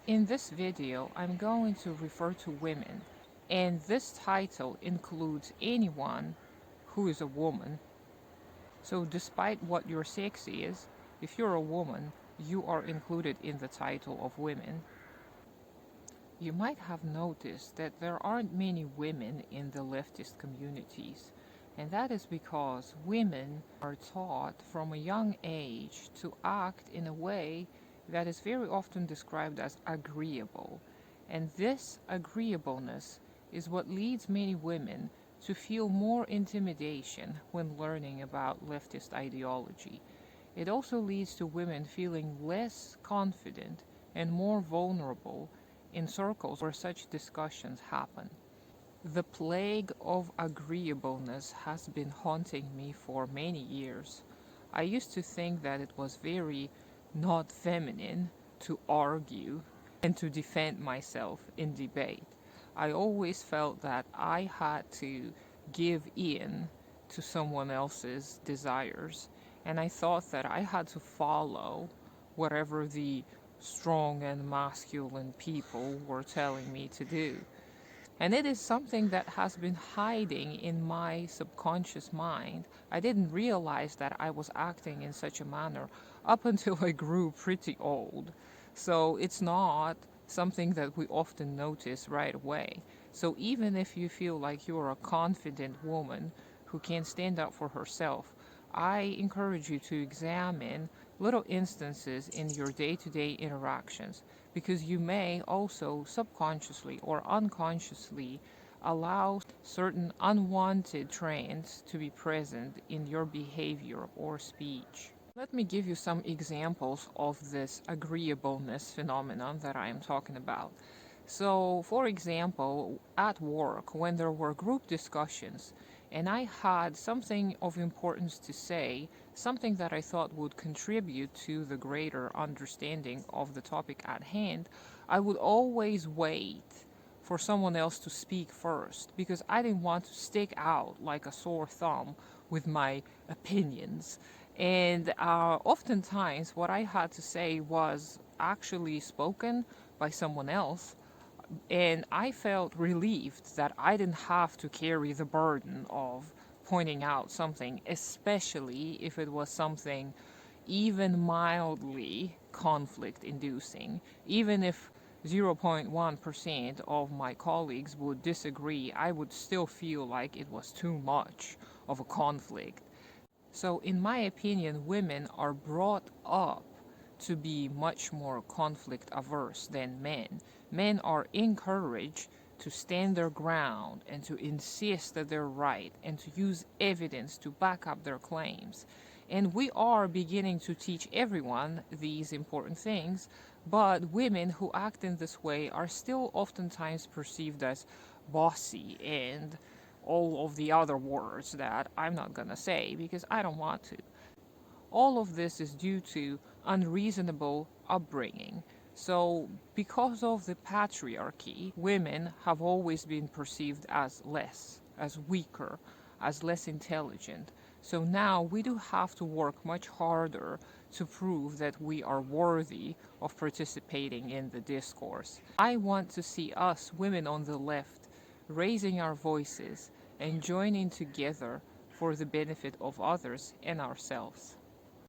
In this video, I'm going to refer to women, and this title includes anyone who is a woman. So despite what your sex is, if you're a woman, you are included in the title of women. You might have noticed that there aren't many women in the leftist communities, and that is because women are taught from a young age to act in a way that is very often described as agreeable. And this agreeableness is what leads many women to feel more intimidation when learning about leftist ideology. It also leads to women feeling less confident and more vulnerable in circles where such discussions happen. The plague of agreeableness has been haunting me for many years. I used to think that it was very not feminine to argue and to defend myself in debate. I always felt that I had to give in to someone else's desires, and I thought that I had to follow whatever the strong and masculine people were telling me to do. And it is something that has been hiding in my subconscious mind. I didn't realize that I was acting in such a manner up until I grew pretty old. So it's not something that we often notice right away. So even if you feel like you're a confident woman who can stand up for herself, I encourage you to examine little instances in your day-to-day interactions, because you may also subconsciously or unconsciously allow certain unwanted trends to be present in your behavior or speech. Let me give you some examples of this agreeableness phenomenon that I am talking about. So, for example, at work, when there were group discussions and I had something of importance to say, something that I thought would contribute to the greater understanding of the topic at hand, I would always wait for someone else to speak first because I didn't want to stick out like a sore thumb with my opinions. And oftentimes, what I had to say was actually spoken by someone else, and I felt relieved that I didn't have to carry the burden of pointing out something, especially if it was something even mildly conflict inducing. Even if 0.1% of my colleagues would disagree, I would still feel like it was too much of a conflict. So, in my opinion, women are brought up to be much more conflict averse than men. Men are encouraged to stand their ground and to insist that they're right and to use evidence to back up their claims. And we are beginning to teach everyone these important things, but women who act in this way are still oftentimes perceived as bossy and all of the other words that I'm not gonna say because I don't want to. All of this is due to unreasonable upbringing. So, because of the patriarchy, women have always been perceived as less, as weaker, as less intelligent. So now we do have to work much harder to prove that we are worthy of participating in the discourse. I want to see us, women on the left, raising our voices and joining together for the benefit of others and ourselves.